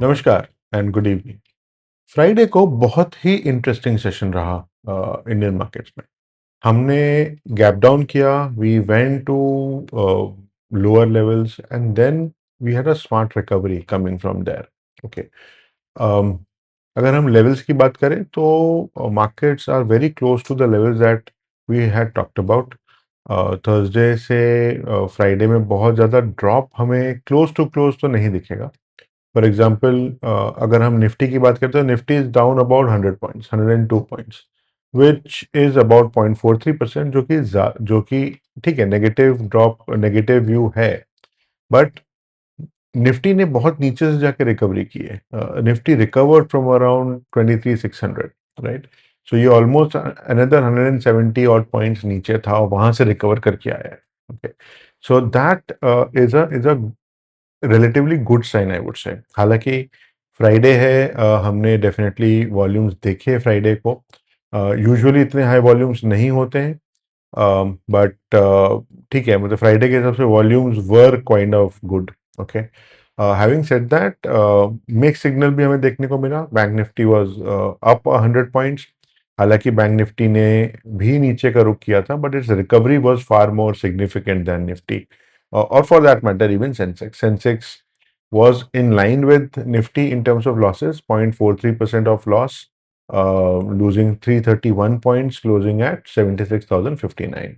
नमस्कार and good evening. Friday को बहुत ही इंटरेस्टिंग सेशन रहा इंडियन मार्केट्स में। हमने गैप डाउन किया, we went to lower levels and then we had a smart recovery coming from there. Okay, अगर हम लेवल्स की बात करें तो markets are very close to the levels that we had talked about. Thursday से Friday में बहुत ज़्यादा ड्रॉप हमें क्लोज तो नहीं दिखेगा। फॉर एग्जाम्पल, अगर हम निफ्टी की बात करते हैं, Nifty is down about 100 points, 102 points, which is about 0.43%, जो कि ठीक है, नेगेटिव ड्रॉप, नेगेटिव व्यू है। बट निफ्टी ने बहुत नीचे से जाके रिकवरी की है। Nifty recovered from around 23,600, right. So ये ऑलमोस्ट अनदर 170 ऑड पॉइंट्स नीचे था और वहां से रिकवर करके आया है। Okay, so that is a relatively good sign, I would say. हालांकि फ्राइडे है, हमने डेफिनेटली वॉल्यूम्स देखे फ्राइडे को। यूजुअली इतने हाई वॉल्यूम्स नहीं होते हैं, बट ठीक है, मतलब फ्राइडे के हिसाब से volumes were kind of good. Okay, having said that, mix signal भी हमें देखने को मिला। Bank Nifty was up 100 points. हालांकि बैंक निफ्टी ने भी नीचे का रुख किया था, but it's recovery was far more significant then Nifty, or for that matter even Sensex was in line with Nifty in terms of losses, 0.43% of loss, losing 331 points, closing at 76,059.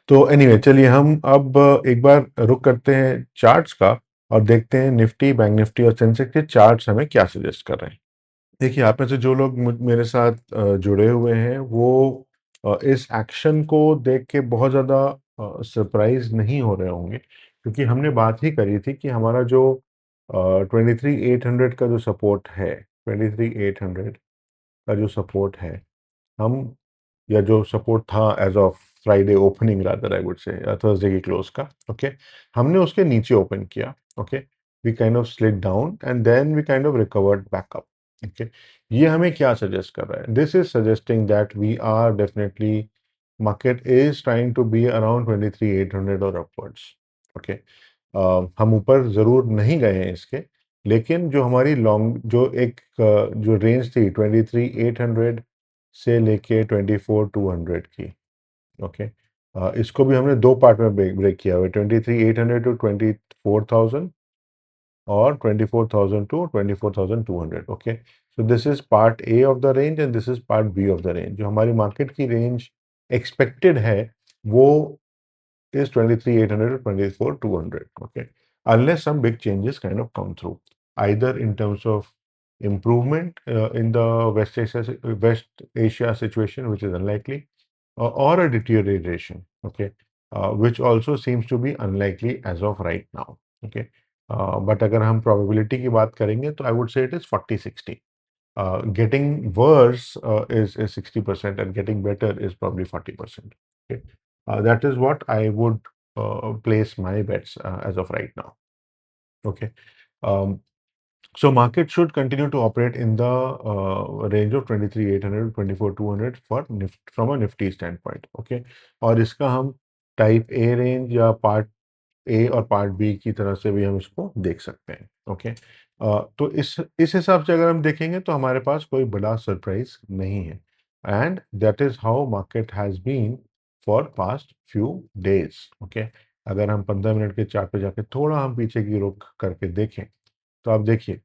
तो anyway, चलिए हम अब एक बार रुक करते हैं charts का और देखते हैं निफ्टी, बैंक निफ्टी और सेंसेक्स के चार्ट्स हमें क्या सजेस्ट कर रहे हैं। देखिए, आप में से जो लोग मेरे साथ जुड़े हुए हैं वो इस एक्शन को देख के बहुत ज़्यादा सरप्राइज नहीं हो रहे होंगे, क्योंकि हमने बात ही करी थी कि हमारा जो 23,800 का जो सपोर्ट है, 23,800 का जो सपोर्ट है, हम, या जो सपोर्ट था as of Friday opening, rather I would say, Thursday की क्लोज का। ओके, हमने उसके नीचे ओपन किया। Okay, we kind of slid down and then we kind of recovered back up. Okay, ये हमें क्या सजेस्ट कर रहा है? This is suggesting that we are definitely, market is trying to be around 23,800 और अपवर्ड्स। ओके, हम ऊपर जरूर नहीं गए हैं इसके, लेकिन जो हमारी लॉन्ग, जो रेंज थी 23,800 से लेके 24,200 की। ओके, इसको भी हमने दो पार्ट में ब्रेक किया हुआ है, 23,800 टू 24,000 और 24,000 to 24,200। Okay, so this is part A of the range and this is part B of the range. जो हमारी मार्केट की रेंज एक्सपेक्टेड है वो is 23,800 to 24,200. Okay, unless some big changes kind of come through, either in terms of improvement in the West Asia situation, which is unlikely, or a deterioration. Okay, which also seems to be unlikely as of right now. Okay, but अगर हम probability की बात करेंगे तो I would say it is 40-60. Getting worse is 60% and getting better is probably 40%. Okay. That is what I would place my bets as of right now. Okay. Um, so market should continue to operate in the range of 23,800 to 24,200 for from a Nifty standpoint. Okay. और इसका हम type A range या part A और part B की तरह से भी हम इसको देख सकते हैं। ओके, तो इस हिसाब से अगर हम देखेंगे तो हमारे पास कोई बड़ा सरप्राइज नहीं है, and that is how market has been for past few days. Okay, अगर हम 15 मिनट के चार्ट पे जाके थोड़ा हम पीछे की रुख करके देखें तो आप देखिए,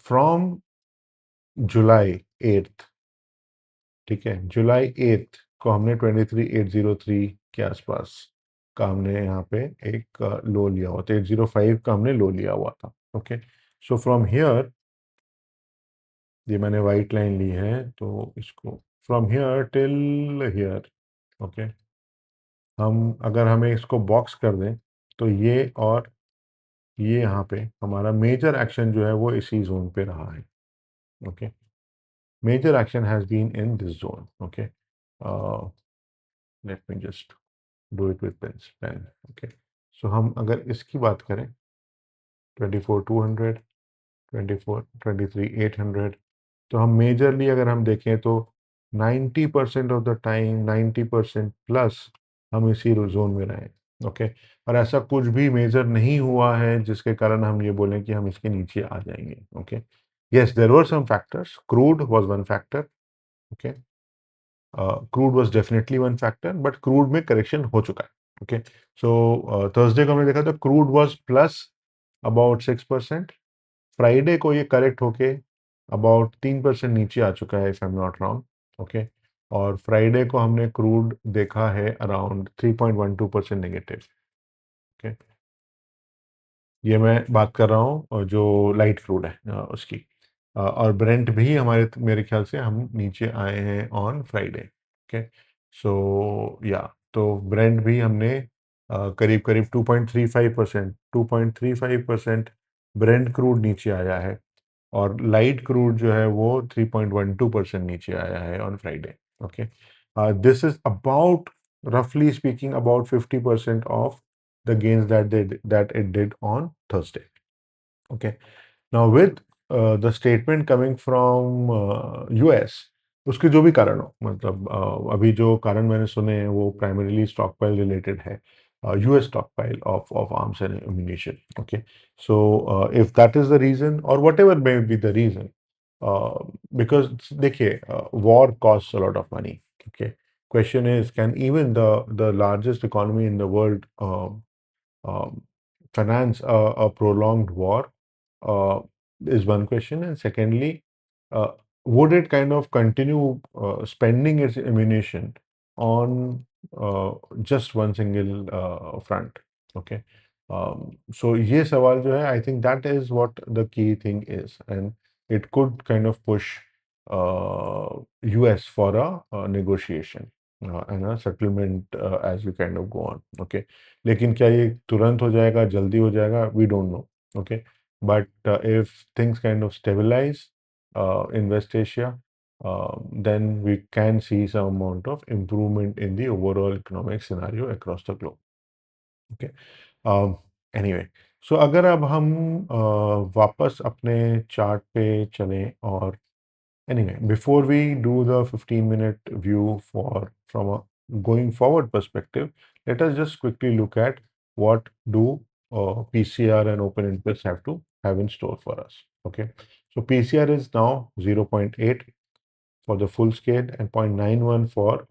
फ्रॉम जुलाई 8, ठीक है, जुलाई 8 को हमने 23,803 के आसपास का हमने यहाँ पे एक लो लिया हुआ था, 805 का हमने लो लिया हुआ था। ओके, सो फ्रॉम हियर, ये मैंने वाइट लाइन ली है तो इसको from here till here. Okay, हम अगर हमें इसको बॉक्स कर दें तो ये और ये यहाँ पे हमारा मेजर एक्शन जो है वो इसी जोन पे रहा है। Okay, major action has been in this zone. Okay, let me just do it with pen. Okay, so हम अगर इसकी बात करें, 24,200, 23,800, तो हम मेजरली अगर हम देखें तो 90% ऑफ द टाइम, 90% प्लस हम इसी जोन में रहे। ओके। और ऐसा कुछ भी मेजर नहीं हुआ है जिसके कारण हम ये बोलें कि हम इसके नीचे आ जाएंगे। Okay, yes, there were some factors, crude was one factor. Okay, crude was definitely one factor, but crude में करेक्शन हो चुका है। ओके, सो थर्सडे को हमने देखा था crude was plus about 6%। Friday को ये करेक्ट होके अबाउट 3% नीचे आ चुका है, if I am not wrong. Okay, और फ्राइडे को हमने क्रूड देखा है अराउंड 3.12% नेगेटिव। ओके, ये मैं बात कर रहा हूँ जो लाइट क्रूड है उसकी। और ब्रेंट भी हमारे मेरे ख्याल से हम नीचे आए हैं ऑन फ्राइडे। ओके, सो या, तो ब्रेंट भी हमने करीब करीब 2.35% ब्रेंट क्रूड नीचे आया है। और लाइट क्रूड जो है वो 3.12% नीचे आया है on Friday. Okay, this is about, roughly speaking, about 50% of the gains that it did on Thursday. Okay. Now with the statement coming from US, उसके जो भी कारण हो, मतलब अभी जो कारण मैंने सुने हैं वो प्राइमरीली स्टॉक पाइल रिलेटेड है, US stock pile of arms and ammunition. Okay, so if that is the reason और whatever may be the reason, because देखिए, war cost a lot of money. Okay, question is, can even the largest economy in the world um, finance a prolonged war, uh, is one question. And secondly, uh, would it kind of continue spending its ammunition on just one single front? Okay. So ये सवाल जो है, I think that is what the key thing is, and it could kind of push US for a negotiation and a settlement as we kind of go on. Okay. लेकिन क्या ये तुरंत हो जाएगा, जल्दी हो जाएगा, we don't know. Okay, but if things kind of stabilize in West Asia, then we can see some amount of improvement in the overall economic scenario across the globe. Okay. Anyway, so अगर अब हम वापस अपने chart पे चलें और anyway, before we do the 15-minute view from a going forward perspective, let us just quickly look at what do PCR and open interest have to have in store for us. Okay, so PCR is now 0.8 for the full scale and 0.91 for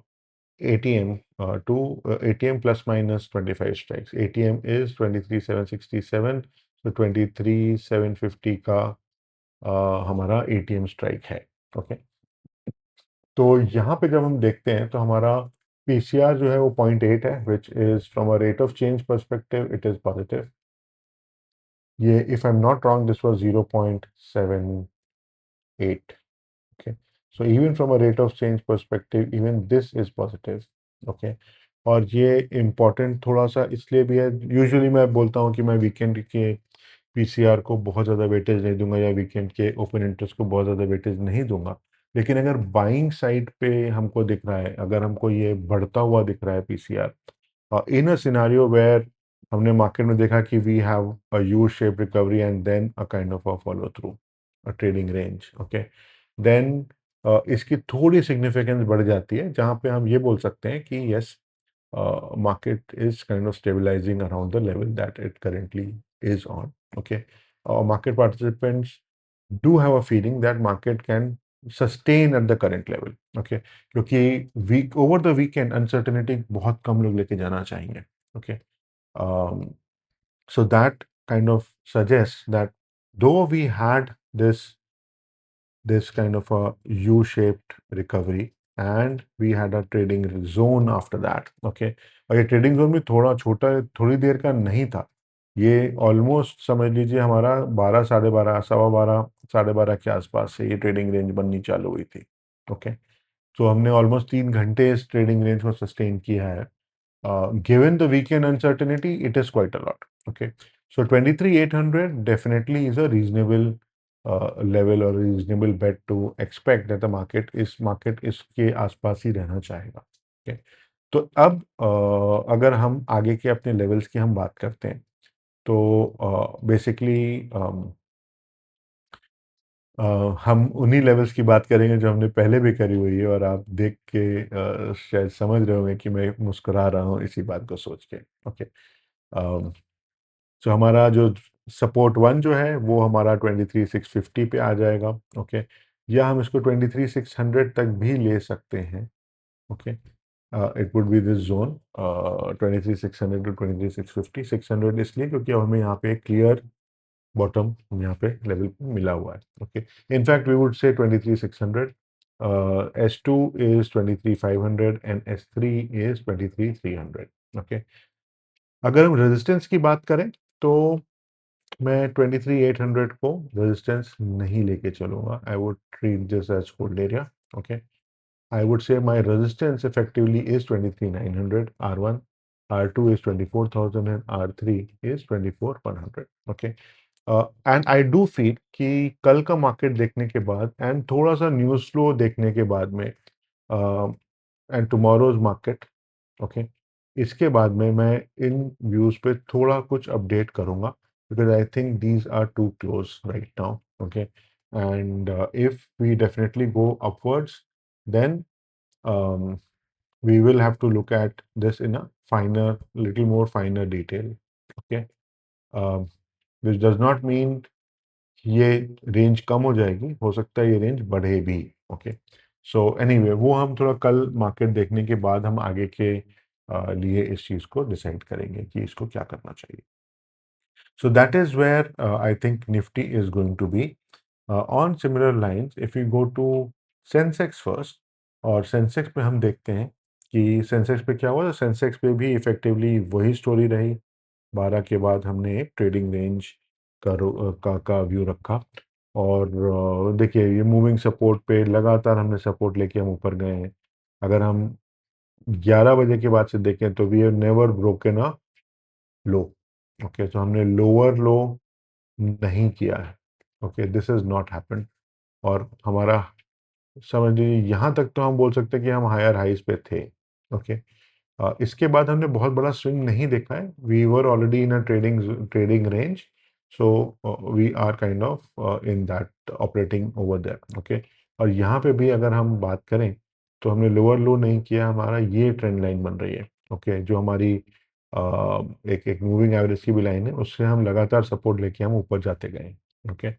ATM, ATM plus minus 25 strikes. ATM is 23,767, so 23,750 का हमारा ATM strike है। Okay, तो यहाँ पे जब हम देखते हैं तो हमारा पीसीआर जो है वो 0.8 है, which is from a rate of change perspective it is positive. ये if I am not wrong this was 0.78। Okay, so even from a rate of change perspective even this is positive. Okay, और ये important थोड़ा सा इसलिए भी है, usually मैं बोलता हूँ कि मैं वीकेंड के पीसीआर को बहुत ज़्यादा वेटेज नहीं दूंगा या वीकेंड के ओपन इंटरेस्ट को बहुत ज़्यादा वेटेज नहीं दूंगा। लेकिन अगर बाइंग साइड पे हमको दिख रहा है, अगर हमको ये बढ़ता हुआ दिख रहा है PCR in a scenario where हमने मार्केट में देखा कि we have a U shape recovery and then a kind of a follow through a trading range. Okay, then इसकी थोड़ी सिग्निफिकेंस बढ़ जाती है जहाँ पे हम ये बोल सकते हैं कि yes, market is kind of stabilizing around the level that it currently is on. Okay, market participants do have a feeling that market can sustain at the current level. Okay, क्योंकि week over the weekend uncertainty बहुत कम लोग लेके जाना चाहेंगे। Okay, so that kind of suggests that though we had this kind of a U-shaped recovery and we had a trading zone after that. Okay, और ये trading zone भी थोड़ा छोटा, थोड़ी देर का नहीं था। ये ऑलमोस्ट समझ लीजिए हमारा 12, 12:30, 12:15, 12:30 के आसपास से ये ट्रेडिंग रेंज बननी चालू हुई थी। ओके, तो हमने ऑलमोस्ट 3 घंटे इस ट्रेडिंग रेंज को सस्टेन किया है। Given the weekend uncertainty, it is quite a lot. Okay, so 23,800 definitely is a reasonable level or reasonable bet to expect that the market इसके आसपास ही रहना चाहेगा। Okay, तो अब अगर हम आगे के अपने लेवल्स की हम बात करते हैं तो बेसिकली हम उन्हीं लेवल्स की बात करेंगे जो हमने पहले भी करी हुई है, और आप देख के शायद समझ रहे होंगे कि मैं मुस्कुरा रहा हूँ इसी बात को सोच के। ओके, सो हमारा जो सपोर्ट वन जो है वो हमारा 23,650 पे आ जाएगा। ओके, या हम इसको 23,600 तक भी ले सकते हैं। Okay, it would be this zone 23,600 to 23,650। 600 इसलिए क्योंकि अब हमें यहाँ पे क्लियर बॉटम यहाँ पे लेवल मिला हुआ है। Okay, in fact we would say 23,600, S2 is 23,500 and S3 is 23,300। Okay, अगर हम रेजिस्टेंस की बात करें तो मैं 23,800 को रेजिस्टेंस नहीं लेके चलूंगा। I would treat this as hold area. Okay, I would say my resistance effectively is 23,900 R1, R2 is 24,000 and R3 is 24,100। Okay, and I do feel कि कल का मार्केट देखने के बाद एंड थोड़ा सा न्यूज़ फ्लो देखने के बाद में एंड टुमारोज मार्केट, ओके, इसके बाद में मैं इन व्यूज़ पे थोड़ा कुछ अपडेट करूंगा, because I think these are too close right now. Okay, and if we definitely go upwards, then we will have to look at this in a finer, little more finer detail। Okay, um, which does not mean ये range कम हो जाएगी, हो सकता है ये range बढ़े भी। Okay, so anyway वो हम थोड़ा कल मार्केट देखने के बाद हम आगे के लिए इस चीज़ को डिसाइड करेंगे कि इसको क्या करना चाहिए। So that is where I think Nifty is going to be. On similar lines, if we go to Sensex first, और सेंसेक्स पे हम देखते हैं कि सेंसेक्स पे क्या हुआ। तो सेंसेक्स पे भी इफेक्टिवली वही स्टोरी रही। 12 के बाद हमने एक ट्रेडिंग रेंज का व्यू रखा, और देखिए ये मूविंग सपोर्ट पे लगातार हमने सपोर्ट लेके हम ऊपर गए हैं। अगर हम 11 बजे के बाद से देखें तो we have never broken a low. Okay, तो हमने लोअर लो नहीं किया है। Okay, this is not happened. और हमारा समझ लीजिए यहाँ तक तो हम बोल सकते हैं कि हम हायर हाइज पे थे। ओके, इसके बाद हमने बहुत बड़ा स्विंग नहीं देखा है। We were already in a trading range, so we are kind of in that operating over that. Okay, और यहाँ पे भी अगर हम बात करें तो हमने लोअर लो नहीं किया, हमारा ये ट्रेंड लाइन बन रही है। ओके, जो हमारी एक एक मूविंग एवरेज की भी लाइन है, उससे हम लगातार सपोर्ट लेके हम ऊपर जाते गए। Okay,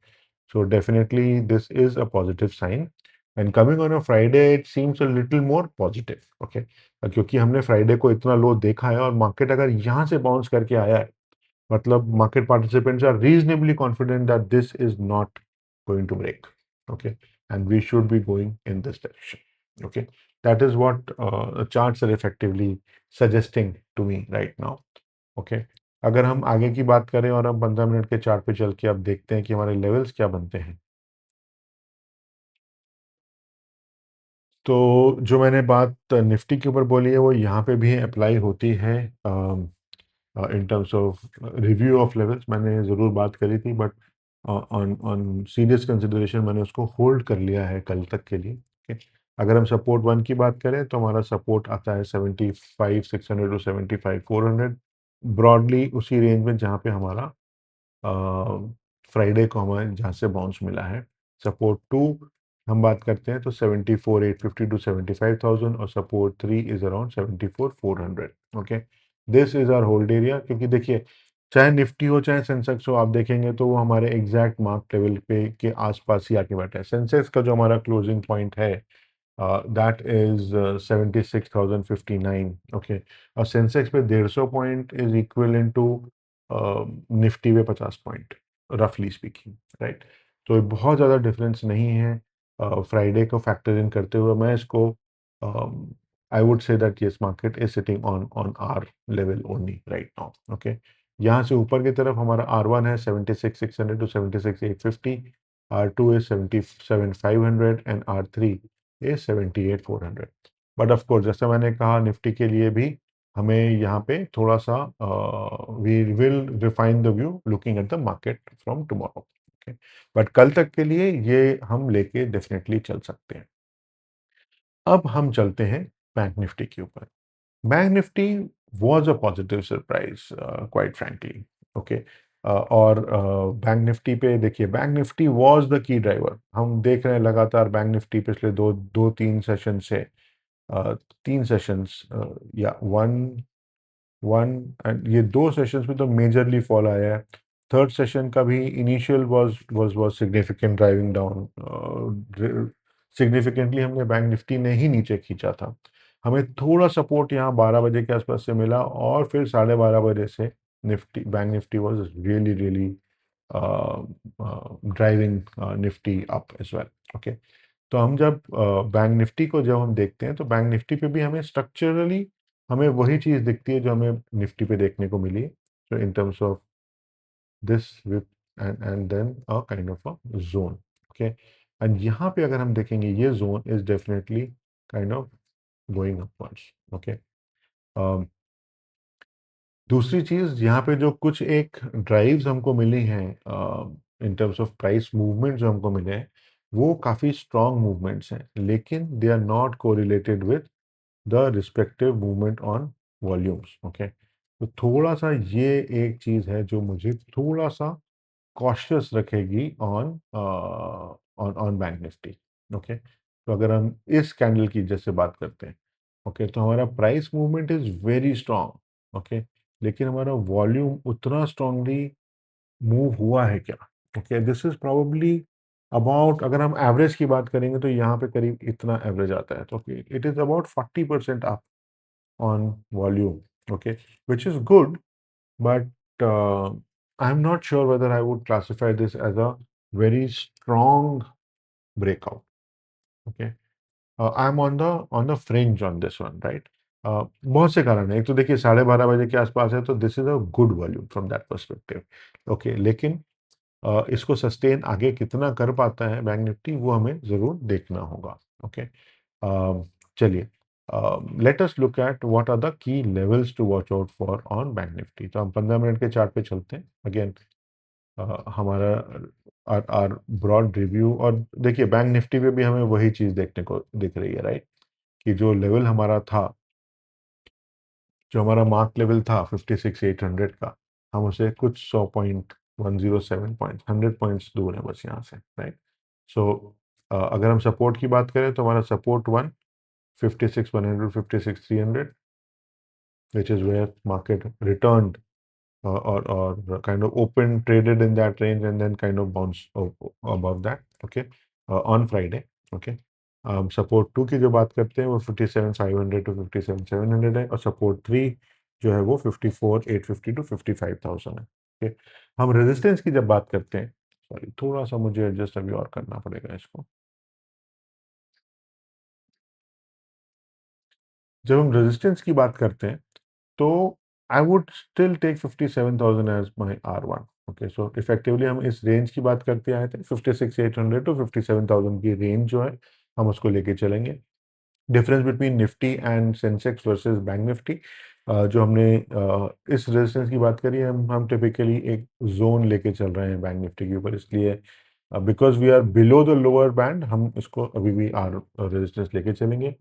so definitely this is a positive sign, and coming on a Friday it seems a little more positive। okay, क्योंकि हमने फ्राइडे को इतना लो देखा है और मार्केट अगर यहाँ से बाउंस करके आया है, मतलब market participants are reasonably confident that this is not going to break. Okay, and we should be going in this direction. Okay, that is what charts are effectively suggesting to me right now. Okay, अगर हम आगे की बात करें और हम 15 minute के chart पे चल के अब देखते हैं कि हमारे लेवल्स क्या बनते हैं। तो जो मैंने बात निफ्टी के ऊपर बोली है वो यहाँ पे भी अप्लाई होती है। In terms of review of levels मैंने ज़रूर बात करी थी, but on on serious consideration मैंने उसको होल्ड कर लिया है कल तक के लिए। okay? अगर हम सपोर्ट वन की बात करें तो हमारा सपोर्ट आता है 75,600 टू 75,400, ब्रॉडली उसी रेंज में जहाँ पे हमारा फ्राइडे को हमें जहाँ से बाउंस मिला है। सपोर्ट टू हम बात करते हैं तो 74,850 टू 75,000, और support three is around 74,400। Okay, this is our hold area, क्योंकि देखिए चाहे निफ्टी हो चाहे सेंसेक्स हो, आप देखेंगे तो वो हमारे एग्जैक्ट मार्क लेवल पे के आसपास ही आके बैठा है। सेंसेक्स का जो हमारा क्लोजिंग पॉइंट है that is 76,059। ओके, और सेंसेक्स पे 150 point is equal to Nifty पे 50 पॉइंट, रफली स्पीकिंग, राइट। तो ये बहुत ज़्यादा डिफरेंस नहीं है। फ्राइडे को फैक्टर इन करते हुए मैं इसको I would say that yes market is sitting on on R level only right now. Okay, यहाँ से ऊपर की तरफ हमारा R1 है 76,600 to 76,850, R2 is 77,500 and R3 is 78,400। But of course जैसे मैंने कहा निफ्टी के लिए भी हमें यहाँ पे थोड़ा सा we will refine the view looking at the market from tomorrow. Okay, but कल तक के लिए ये हम लेके डेफिनेटली चल सकते हैं। अब हम चलते हैं बैंक निफ्टी के ऊपर। Bank Nifty was a positive surprise, quite frankly। okay, और बैंक निफ्टी पे देखिए, bank Nifty was the key driver. हम देख रहे हैं लगातार बैंक निफ्टी पिछले दो दो तीन सेशन से, अ, तीन सेशंस या वन वन एंड ये दो सेशंस में तो मेजरली फॉल आया है। थर्ड सेशन का भी initial was significant driving down, significantly हमने बैंक निफ्टी ने ही नीचे खींचा था। हमें थोड़ा सपोर्ट यहाँ 12 बजे के आसपास से मिला, और फिर 12:30 बजे से Nifty bank Nifty was really really driving Nifty up as well. Okay, तो हम जब बैंक निफ्टी को जब हम देखते हैं, तो बैंक निफ्टी पे भी हमें स्ट्रक्चरली हमें वही चीज़ दिखती है जो हमें निफ्टी पे देखने को मिली है। So in terms of this with and then a kind of a zone, okay, and यहाँ पे अगर हम देखेंगे, ये zone is definitely kind of going upwards, okay. um, दूसरी चीज़ यहाँ पे जो कुछ एक ड्राइव्स हमको मिली हैं in terms of price movement जो हमको मिले हैं, वो काफ़ी स्ट्रॉन्ग मूवमेंट्स हैं, लेकिन they are not correlated with the respective movement on volumes. Okay, तो थोड़ा सा ये एक चीज़ है जो मुझे थोड़ा सा कॉशियस रखेगी on on on bank Nifty. Okay, तो अगर हम इस कैंडल की जैसे बात करते हैं, ओके, तो हमारा price movement is very strong. Okay, लेकिन हमारा वॉल्यूम उतना स्ट्रांगली मूव हुआ है क्या? Okay, this is probably about, अगर हम एवरेज की बात करेंगे तो यहाँ पे करीब इतना एवरेज आता है, तो okay, it is about 40% up on volume, okay, which is good, but I'm not sure whether I would classify this as a very strong breakout. Okay, I'm on the fringe on this one, right? बहुत से कारण है। एक तो देखिए 12:30 बजे के आसपास है, तो this is a good volume from that perspective. Okay, लेकिन इसको सस्टेन आगे कितना कर पाता है बैंक निफ्टी, वो हमें ज़रूर देखना होगा। ओके, चलिए, let us look at what are the key levels to watch out for on bank Nifty. तो हम 15 मिनट के चार्ट पे चलते हैं अगेन। हमारा आर ब्रॉड रिव्यू, और देखिए बैंक निफ्टी पे भी हमें वही चीज़ देखने को दिख रही है, राइट, कि जो लेवल हमारा था, जो हमारा मार्क लेवल था 56,800 का, हम उसे कुछ 100.107 पॉइंट 100 पॉइंट्स दूर है बस यहाँ से, राइट। सो अगर हम सपोर्ट की बात करें, तो हमारा support 56,100, 56,300, which is where market returned, or kind of open traded in that range and then kind of bounced above that, okay, on Friday, okay. Support two की जो बात करते हैं वो 57,500 टू 57,700 है, और सपोर्ट थ्री जो है वो 54,850 टू 55,000 है। ओके, हम रेजिस्टेंस की जब बात करते हैं, सॉरी थोड़ा सा मुझे एडजस्ट अभी और करना पड़ेगा इसको। जब हम रेजिस्टेंस की बात करते हैं, तो I would still take 57,000 as my R1। Okay, so effectively हम इस रेंज की बात करते आए थे, 56,800 टू 57,000 की रेंज जो है, हम उसको लेके चलेंगे। Difference between Nifty and Sensex versus bank Nifty, जो हमने इस रेजिस्टेंस की बात करी है, हम टिपिकली एक जोन लेके चल रहे हैं बैंक निफ्टी के ऊपर, इसलिए because we are below the lower band, हम इसको अभी भी आर रेजिस्टेंस लेके चलेंगे।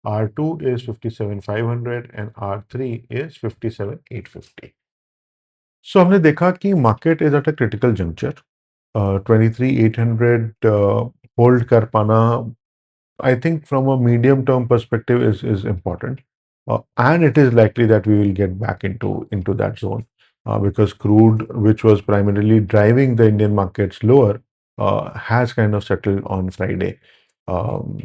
R2 is 57,500 and R3 is 57,850. सो हमने देखा कि market is at a critical juncture. 23,800 hold कर पाना, I think from a medium term perspective is important, and it is likely that we will get back into that zone, because crude, which was primarily driving the Indian markets lower, has kind of settled on Friday. Um,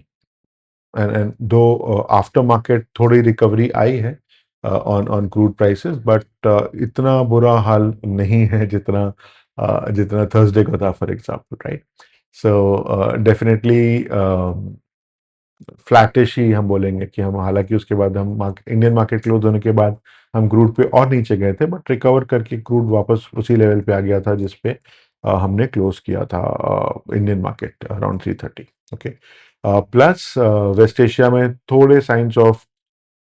and though after market थोड़ी recovery आई है on crude prices, but इतना बुरा हाल नहीं है जितना जितना Thursday का था, for example, right. So definitely flattish ही हम बोलेंगे कि हम, हालांकि उसके बाद हम इंडियन मार्केट क्लोज होने के बाद हम क्रूड पे और नीचे गए थे, बट रिकवर करके क्रूड वापस उसी लेवल पे आ गया था जिसपे हमने क्लोज किया था Indian market around 330। Okay, plus West Asia में थोड़े साइंस ऑफ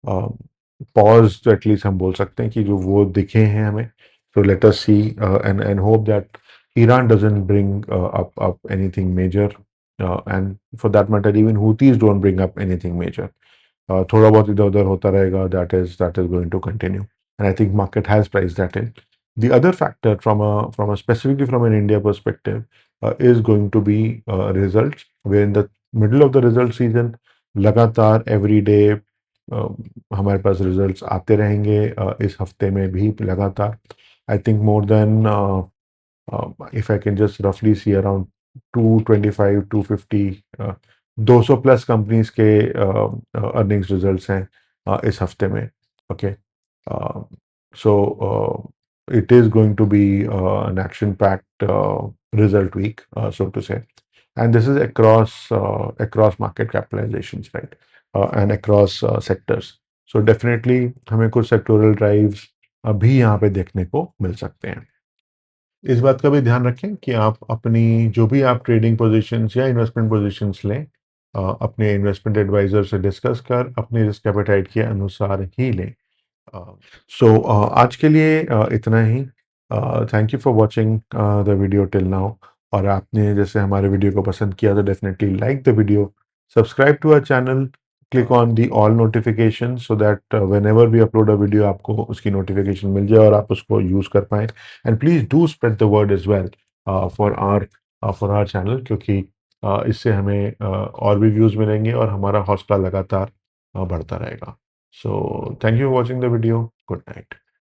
पॉज तो एटलीस्ट हम बोल सकते हैं कि जो वो दिखे हैं हमें। तो let us see and hope that Iran doesn't bring up anything major, and for that matter even Houthis don't bring up anything major. थोड़ा बहुत इधर उधर होता रहेगा, that is going to continue, and I think market has priced that in. The other factor from a specifically from an India perspective is going to be results. We're in the middle of the result season. लगातार every day हमारे पास results आते रहेंगे इस हफ्ते में भी लगातार. I think more than if I can just roughly see around 225, 250, 200 plus companies के earnings results हैं इस हफ्ते में. Okay. Uh, so it is going to be an action-packed result week, so to say, and this is across market capitalizations, right, and across sectors. So definitely हमें कुछ sectoral drives अभी यहाँ पे देखने को मिल सकते हैं. इस बात का भी ध्यान रखें कि आप अपनी जो भी आप ट्रेडिंग पोजीशंस या इन्वेस्टमेंट पोजीशंस लें अपने इन्वेस्टमेंट एडवाइजर से डिस्कस कर अपने रिस्क एपेटाइट के अनुसार ही लें. सो आज के लिए इतना ही. Thank you for watching the video till now. और आपने जैसे हमारे वीडियो को पसंद किया तो definitely like the video, subscribe to our channel, click on the all notification so that whenever we upload a video आपको उसकी नोटिफिकेशन मिल जाए और आप उसको यूज़ कर पाएँ. And please do spread the word as well for our channel, क्योंकि इससे हमें और भी व्यूज़ मिलेंगे और हमारा हौसला लगातार बढ़ता रहेगा. So thank you for watching the video. Good night.